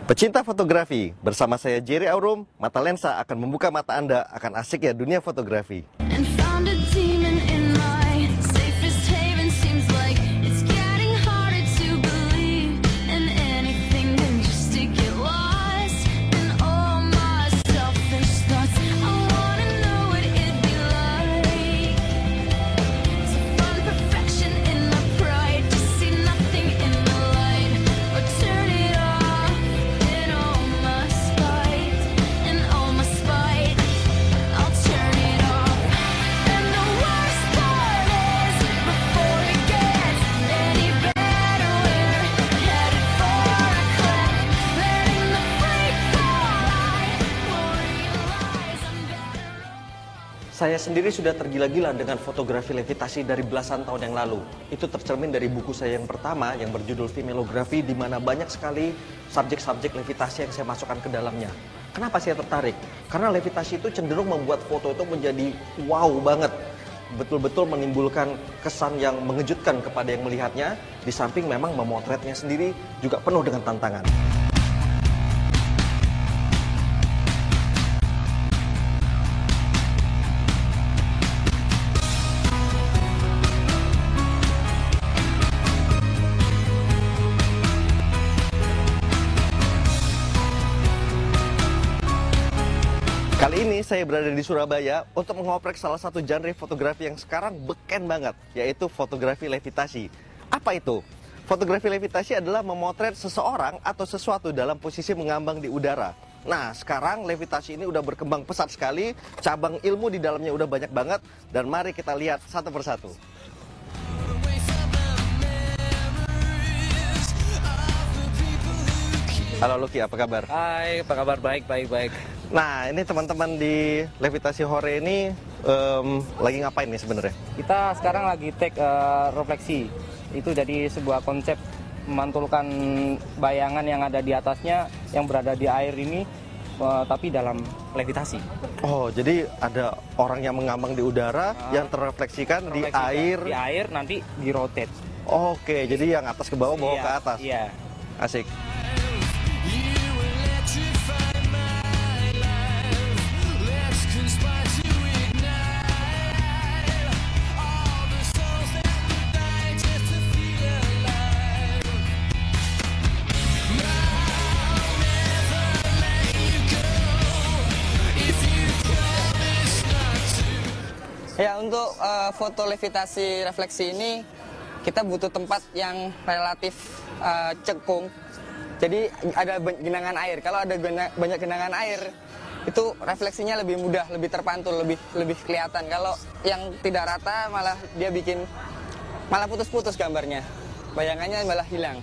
Pecinta fotografi, bersama saya Jerry Aurum, Mata Lensa akan membuka mata Anda akan asiknya dunia fotografi. Saya sendiri sudah tergila-gila dengan fotografi levitasi dari belasan tahun yang lalu. Itu tercermin dari buku saya yang pertama yang berjudul Femalografi, di mana banyak sekali subjek-subjek levitasi yang saya masukkan ke dalamnya. Kenapa saya tertarik? Karena levitasi itu cenderung membuat foto itu menjadi wow banget. Betul-betul menimbulkan kesan yang mengejutkan kepada yang melihatnya. Di samping memang memotretnya sendiri juga penuh dengan tantangan. Kali ini saya berada di Surabaya untuk mengoprek salah satu genre fotografi yang sekarang beken banget, yaitu fotografi levitasi. Apa itu? Fotografi levitasi adalah memotret seseorang atau sesuatu dalam posisi mengambang di udara. Nah, sekarang levitasi ini udah berkembang pesat sekali, cabang ilmu di dalamnya udah banyak banget, dan mari kita lihat satu persatu. Halo Lucky, apa kabar? Hai, apa kabar? Baik. Nah, ini teman-teman di Levitasi Hore ini lagi ngapain nih sebenarnya? Kita sekarang lagi take refleksi. Itu jadi sebuah konsep memantulkan bayangan yang ada di atasnya, yang berada di air ini, tapi dalam levitasi. Oh, jadi ada orang yang mengambang di udara, yang terrefleksikan di air. Di air, nanti di rotate. Oke, jadi yang atas ke bawah, bawah ke atas. Iya. Asik. Ya, untuk foto levitasi refleksi ini kita butuh tempat yang relatif cekung. Jadi ada genangan air. Kalau ada banyak genangan air, itu refleksinya lebih mudah, lebih terpantul, lebih kelihatan. Kalau yang tidak rata malah dia bikin malah putus-putus gambarnya. Bayangannya malah hilang.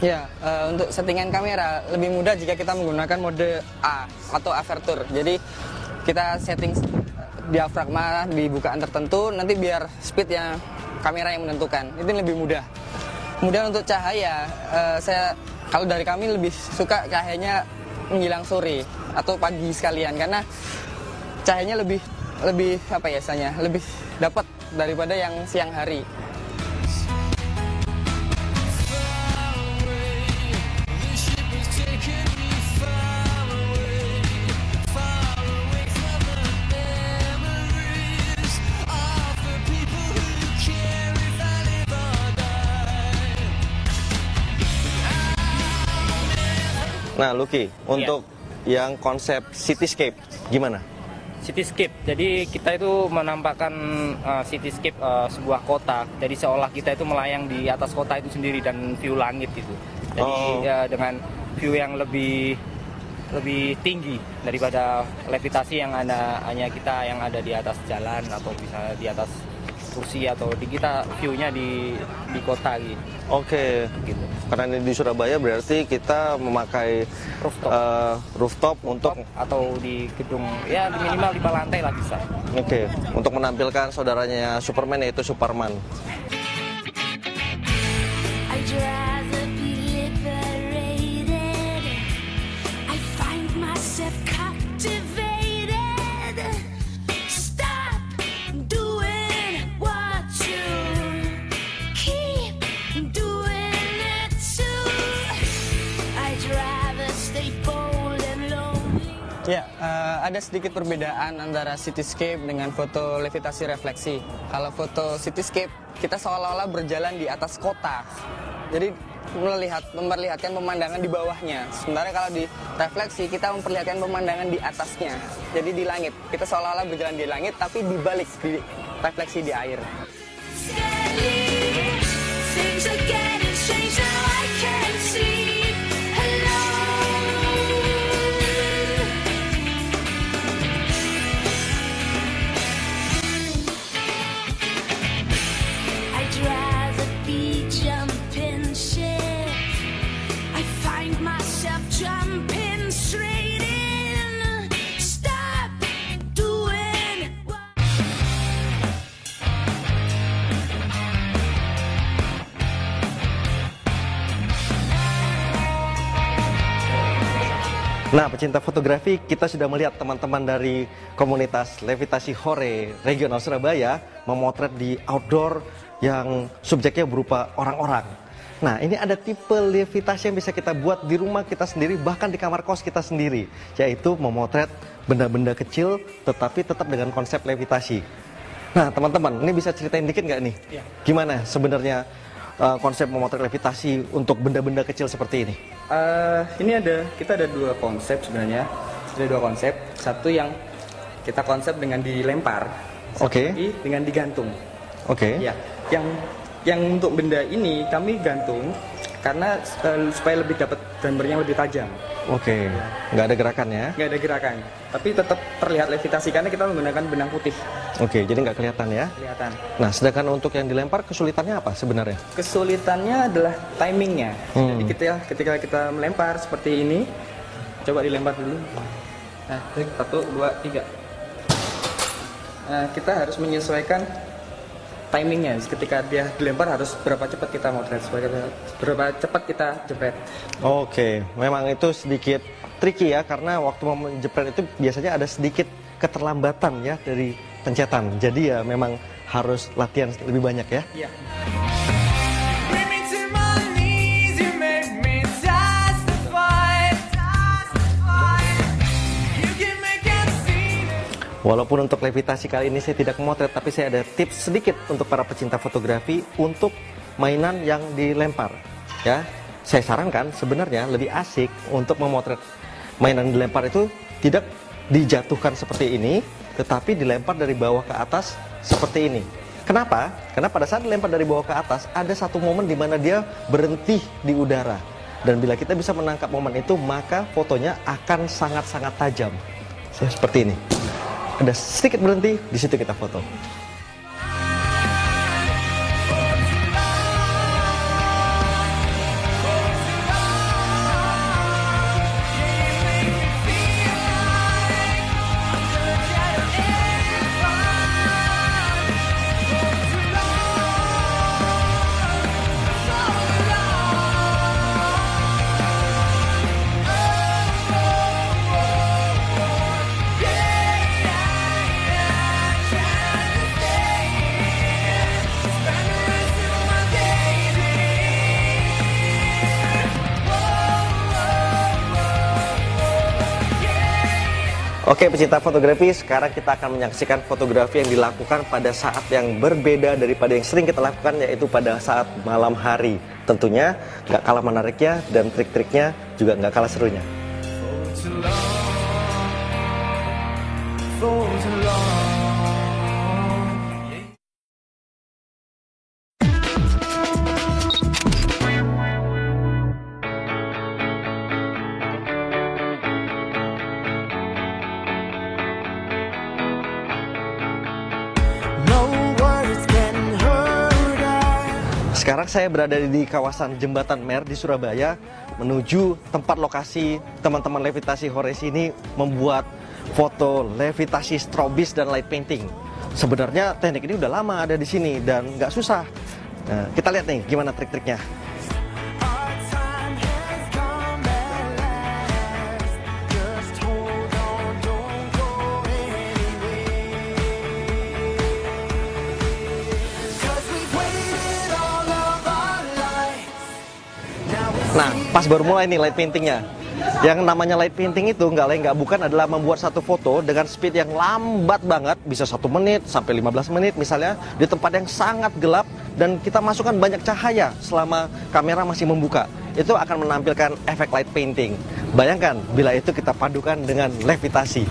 Ya, untuk settingan kamera lebih mudah jika kita menggunakan mode A atau aperture. Jadi kita setting diafragma di bukaan tertentu, nanti biar speed yang kamera yang menentukan. Itu lebih mudah. Kemudian untuk cahaya, kalau dari kami lebih suka cahayanya menjelang sore atau pagi sekalian, karena cahayanya lebih lebih dapat daripada yang siang hari. Nah, Lucky, untuk yang konsep cityscape, gimana? Cityscape, jadi kita itu menampakkan cityscape sebuah kota. Jadi seolah kita itu melayang di atas kota itu sendiri dan view langit itu. Jadi dengan view yang lebih tinggi daripada levitasi yang hanya kita yang ada di atas jalan atau bisa di atas kursi, atau kita view-nya di kota gitu. Oke. Gitu. Karena ini di Surabaya berarti kita memakai rooftop untuk atau di gedung, ya minimal 5 lantai lah bisa. Oke, untuk menampilkan saudaranya Superman, yaitu Superman. Ya, ada sedikit perbedaan antara cityscape dengan foto levitasi refleksi. Kalau foto cityscape, kita seolah-olah berjalan di atas kota. Jadi memperlihatkan pemandangan di bawahnya. Sementara kalau di refleksi, kita memperlihatkan pemandangan di atasnya. Jadi di langit. Kita seolah-olah berjalan di langit, tapi di balik, di refleksi di air. Nah, pecinta fotografi, kita sudah melihat teman-teman dari komunitas Levitasi Hore Regional Surabaya memotret di outdoor yang subjeknya berupa orang-orang. Nah, ini ada tipe levitasi yang bisa kita buat di rumah kita sendiri, bahkan di kamar kos kita sendiri, yaitu memotret benda-benda kecil tetapi tetap dengan konsep levitasi. Nah, teman-teman, ini bisa ceritain dikit nggak nih? Ya. Gimana sebenarnya konsep memotret levitasi untuk benda-benda kecil seperti ini? Kita ada dua konsep sebenarnya. Ada dua konsep. Satu yang kita konsep dengan dilempar, Oke. lagi dengan digantung. Oke. Ya, yang untuk benda ini kami gantung karena supaya lebih dapat gambarnya lebih tajam. Oke. Nggak ada gerakan ya? Nggak ada gerakan, tapi tetap terlihat levitasi karena kita menggunakan benang putih. Oke, jadi nggak kelihatan ya? Kelihatan. Nah, sedangkan untuk yang dilempar kesulitannya apa sebenarnya? Kesulitannya adalah timingnya. Jadi ketika kita melempar seperti ini, coba dilempar dulu. Nah, 1, 2, 3. Nah, kita harus menyesuaikan timingnya. Ketika dia dilempar harus berapa cepat kita motret, berapa cepat kita jepret. Oke, memang itu sedikit tricky ya, karena waktu menjepret itu biasanya ada sedikit keterlambatan ya dari pencetan. Jadi ya memang harus latihan lebih banyak ya. Iya. Walaupun untuk levitasi kali ini saya tidak memotret, tapi saya ada tips sedikit untuk para pecinta fotografi untuk mainan yang dilempar. Ya, saya sarankan sebenarnya lebih asik untuk memotret mainan dilempar itu tidak dijatuhkan seperti ini, tetapi dilempar dari bawah ke atas seperti ini. Kenapa? Karena pada saat dilempar dari bawah ke atas, ada satu momen di mana dia berhenti di udara. Dan bila kita bisa menangkap momen itu, maka fotonya akan sangat-sangat tajam. Seperti ini. Ada sedikit berhenti, di situ kita foto. Oke, pecinta fotografi, sekarang kita akan menyaksikan fotografi yang dilakukan pada saat yang berbeda daripada yang sering kita lakukan, yaitu pada saat malam hari. Tentunya nggak kalah menariknya dan trik-triknya juga nggak kalah serunya. Sekarang saya berada di kawasan Jembatan Mer di Surabaya menuju tempat lokasi teman-teman Levitasi Hores ini membuat foto levitasi strobis dan light painting. Sebenarnya teknik ini udah lama ada di sini dan nggak susah. Nah, kita lihat nih gimana trik-triknya. Nah, pas baru mulai nih light paintingnya. Yang namanya light painting itu nggak lain nggak bukan adalah membuat satu foto dengan speed yang lambat banget, bisa 1 menit sampai 15 menit misalnya, di tempat yang sangat gelap, dan kita masukkan banyak cahaya selama kamera masih membuka. Itu akan menampilkan efek light painting. Bayangkan bila itu kita padukan dengan levitasi.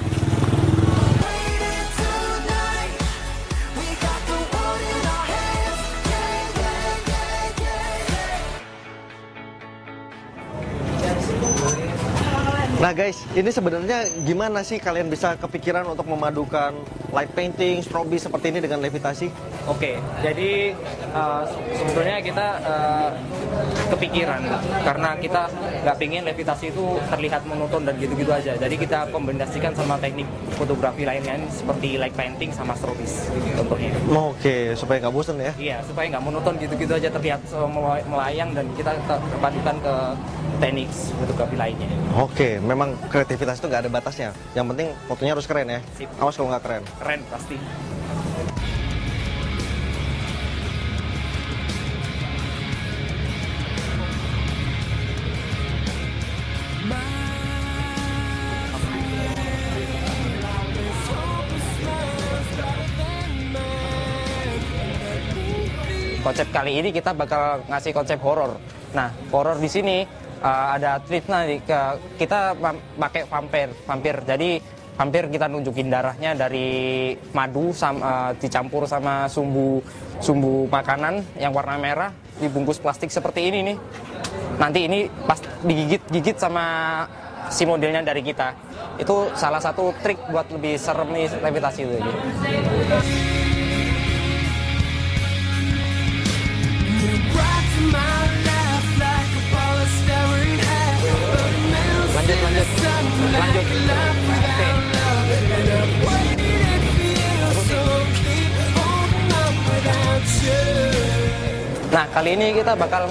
Nah guys, ini sebenarnya gimana sih kalian bisa kepikiran untuk memadukan light painting, strobe seperti ini dengan levitasi? Oke, jadi sebetulnya kita kepikiran karena kita nggak pingin levitasi itu terlihat monoton dan gitu-gitu aja. Jadi kita kombinasikan sama teknik fotografi lainnya seperti light painting sama strobis contohnya. Oke, supaya nggak bosan ya? Iya, supaya nggak monoton gitu-gitu aja terlihat melayang, dan kita padukan ke teknik fotografi lainnya. Oke, memang kreativitas itu nggak ada batasnya. Yang penting fotonya harus keren ya. Sip. Awas kalau nggak keren. Keren pasti. Konsep kali ini kita bakal ngasih konsep horor. Nah, horor di sini ada triknya, kita pakai vampir. Jadi vampir kita nunjukin darahnya dari madu dicampur sama sumbu makanan yang warna merah, dibungkus plastik seperti ini nih. Nanti ini pas digigit sama si modelnya dari kita. Itu salah satu trik buat lebih serem nih levitasi itu. Lanjut. Nah, kali ini kita bakal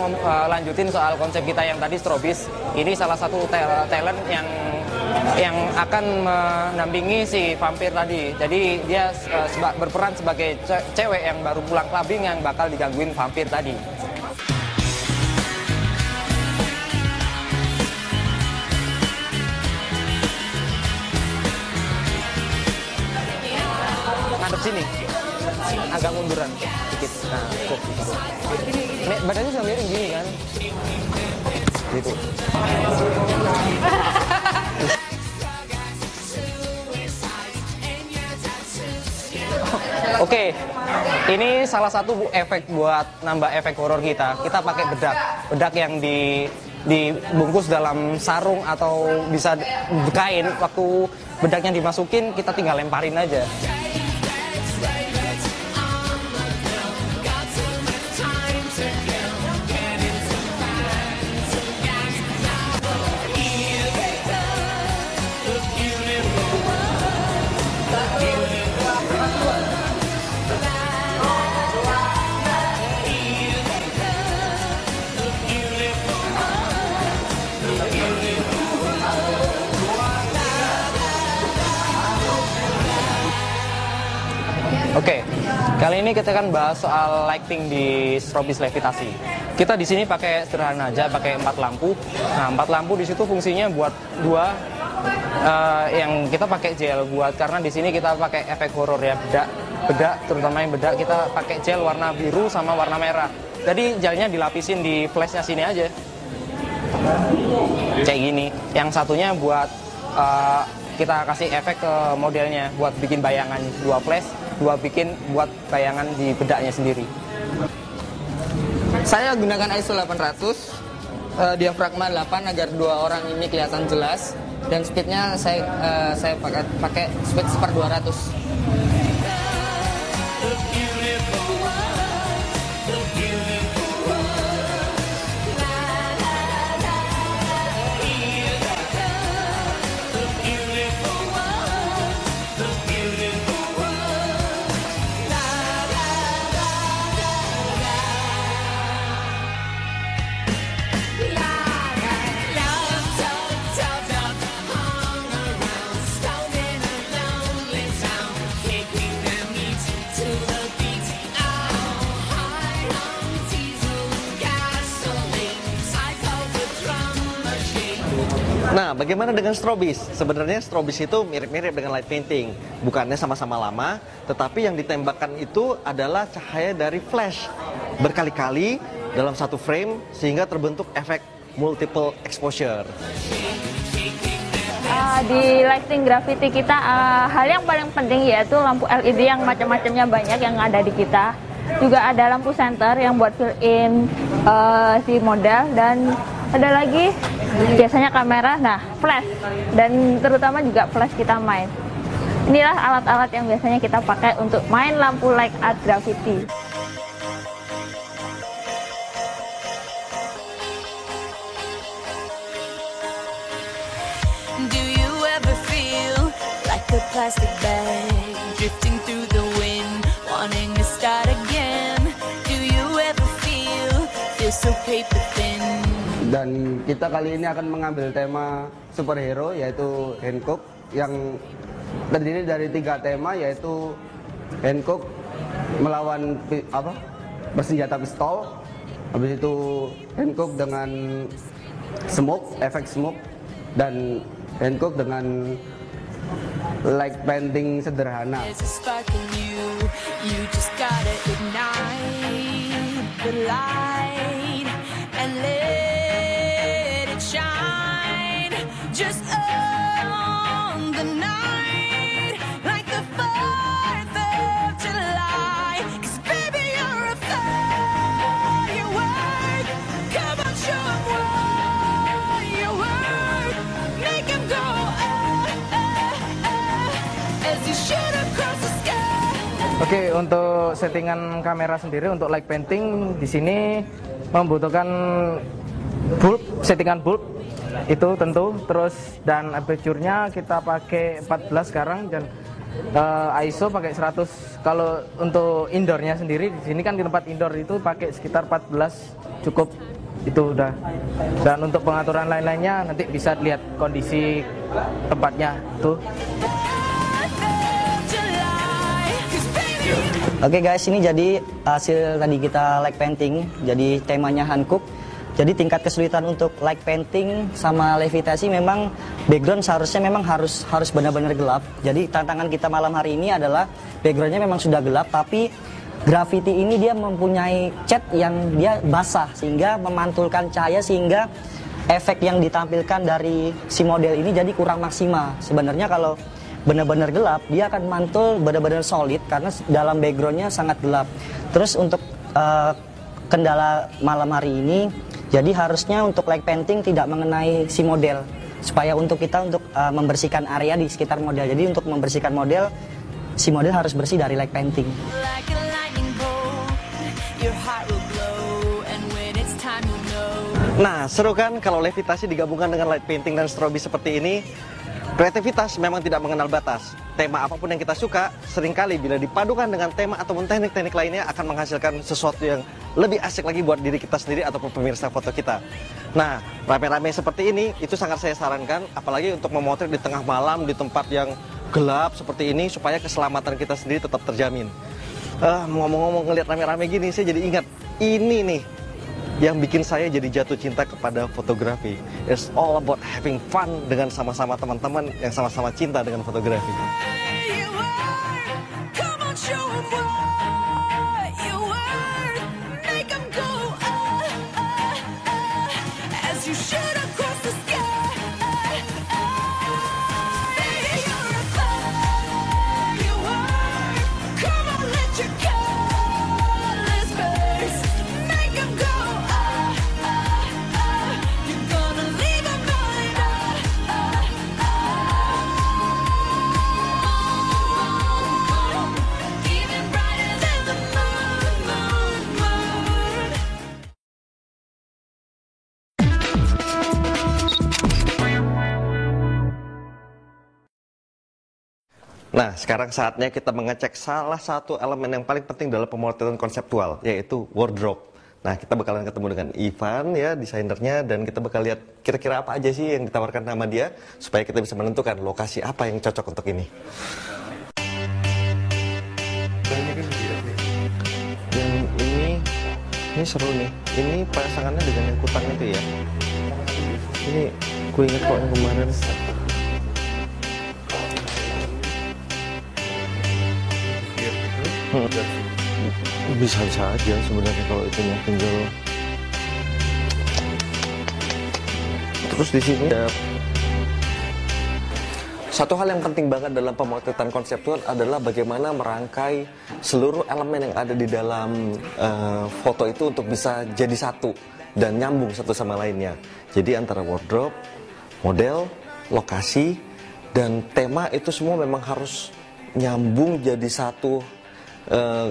lanjutin soal konsep kita yang tadi strobis. Ini salah satu talent yang akan mendampingi si vampir tadi. Jadi dia berperan sebagai cewek yang baru pulang clubbing yang bakal digangguin vampir tadi. Ngadep sini, agak munduran dikit. Nah, cukup. Badannya sudah miring gini kan? Gitu. Oke, ini salah satu efek buat nambah efek horor kita. Kita pakai bedak yang dibungkus dalam sarung atau bisa kain. Waktu bedaknya dimasukin, kita tinggal lemparin aja. Oke, kali ini kita akan bahas soal lighting di strobis levitasi. Kita di sini pakai sederhana aja, pakai 4 lampu. Nah, 4 lampu di situ fungsinya buat dua, yang kita pakai gel buat, karena di sini kita pakai efek horor ya, bedak, terutama yang bedak kita pakai gel warna biru sama warna merah. Jadi gelnya dilapisin di flashnya sini aja, kayak gini. Yang satunya buat kita kasih efek ke modelnya buat bikin bayangan, 2 flash. Bikin buat bayangan di bedaknya sendiri. Saya gunakan ISO 800, diafragma 8 agar 2 orang ini kelihatan jelas, dan speednya saya pakai speed 1/200. Nah, bagaimana dengan strobis? Sebenarnya strobis itu mirip-mirip dengan light painting. Bukannya sama-sama lama, tetapi yang ditembakkan itu adalah cahaya dari flash berkali-kali dalam satu frame sehingga terbentuk efek multiple exposure. Di lighting graffiti kita, hal yang paling penting yaitu lampu LED yang macam-macamnya banyak yang ada di kita. Juga ada lampu center yang buat fill in si model, dan ada lagi biasanya kamera, nah flash, dan terutama juga flash kita main. Inilah alat-alat yang biasanya kita pakai untuk main lampu light art graffiti. Do you ever feel like a plastic bag drifting through the wind, wanting to start again? Do you ever feel so paper thin? Dan kita kali ini akan mengambil tema superhero, yaitu Hancock, yang terdiri dari 3 tema, yaitu Hancock melawan bersenjata pistol, habis itu Hancock dengan smoke, efek smoke, dan Hancock dengan light painting sederhana. There's a spark in you, you just gotta ignite the light and let it shine just on the night like the 4th of July. 'Cause baby you're a firework, come on show 'em what you work, make 'em go as you shoot across the sky. Oke, untuk settingan kamera sendiri untuk light painting di sini membutuhkan bulb, settingan bulb itu tentu, terus dan aperture-nya kita pakai 14 sekarang, dan ISO pakai 100. Kalau untuk indoornya sendiri di sini kan di tempat indoor itu pakai sekitar 14 cukup, itu udah. Dan untuk pengaturan lain-lainnya nanti bisa lihat kondisi tempatnya tuh. Oke guys, ini jadi hasil tadi kita light painting. Jadi temanya Hancock. Jadi tingkat kesulitan untuk light painting sama levitasi memang background seharusnya memang harus benar-benar gelap. Jadi tantangan kita malam hari ini adalah backgroundnya memang sudah gelap, tapi graffiti ini dia mempunyai cat yang dia basah sehingga memantulkan cahaya, sehingga efek yang ditampilkan dari si model ini jadi kurang maksimal. Sebenarnya kalau benar-benar gelap dia akan mantul benar-benar solid karena dalam backgroundnya sangat gelap. Terus untuk kendala malam hari ini, jadi harusnya untuk light painting tidak mengenai si model, supaya untuk kita membersihkan area di sekitar model. Jadi untuk membersihkan model, si model harus bersih dari light painting. Like a lightning bolt, your heart will glow, and when it's time you know. Nah, seru kan kalau levitasi digabungkan dengan light painting dan strobe seperti ini? Kreativitas memang tidak mengenal batas. Tema apapun yang kita suka, seringkali bila dipadukan dengan tema ataupun teknik-teknik lainnya akan menghasilkan sesuatu yang lebih asik lagi buat diri kita sendiri ataupun pemirsa foto kita. Nah, rame-rame seperti ini, itu sangat saya sarankan, apalagi untuk memotret di tengah malam, di tempat yang gelap seperti ini, supaya keselamatan kita sendiri tetap terjamin. Ngomong-ngomong ngelihat rame-rame gini, saya jadi ingat, ini nih, yang bikin saya jadi jatuh cinta kepada fotografi. It's all about having fun dengan sama-sama teman-teman yang sama-sama cinta dengan fotografi. You are, come on, show 'em what you worth, make 'em go as you shoot across the sky. Baby, you're a firework, come on, let your colors burst, make 'em go. You're gonna leave 'em blind. Even brighter than the moon. Nah, sekarang saatnya kita mengecek salah satu elemen yang paling penting dalam pemotretan konseptual, yaitu wardrobe. Nah, kita bakalan ketemu dengan Ivan ya, desainernya, dan kita bakal lihat kira-kira apa aja sih yang ditawarkan sama dia, supaya kita bisa menentukan lokasi apa yang cocok untuk ini. Dan ini seru nih. Ini pasangannya dengan yang kutang itu ya. Ini Gue ingat kok yang kemarin. Bisa-bisa aja sebenarnya kalau itunya pinjol. Terus di sini ya, satu hal yang penting banget dalam pemotretan konseptual adalah bagaimana merangkai seluruh elemen yang ada di dalam foto itu untuk bisa jadi satu dan nyambung satu sama lainnya. Jadi antara wardrobe, model, lokasi, dan tema itu semua memang harus nyambung jadi satu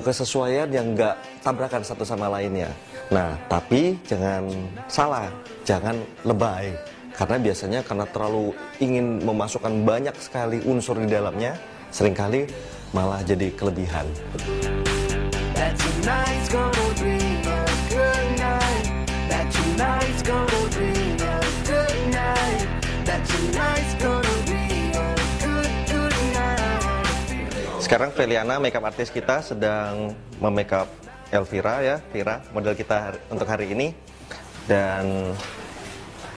kesesuaian yang nggak tabrakan satu sama lainnya. Nah, tapi jangan salah, jangan lebay. Karena biasanya karena terlalu ingin memasukkan banyak sekali unsur di dalamnya, seringkali malah jadi kelebihan. Sekarang Feliana, makeup artist kita, sedang memakeup Elvira ya, Vira, model kita untuk hari ini. Dan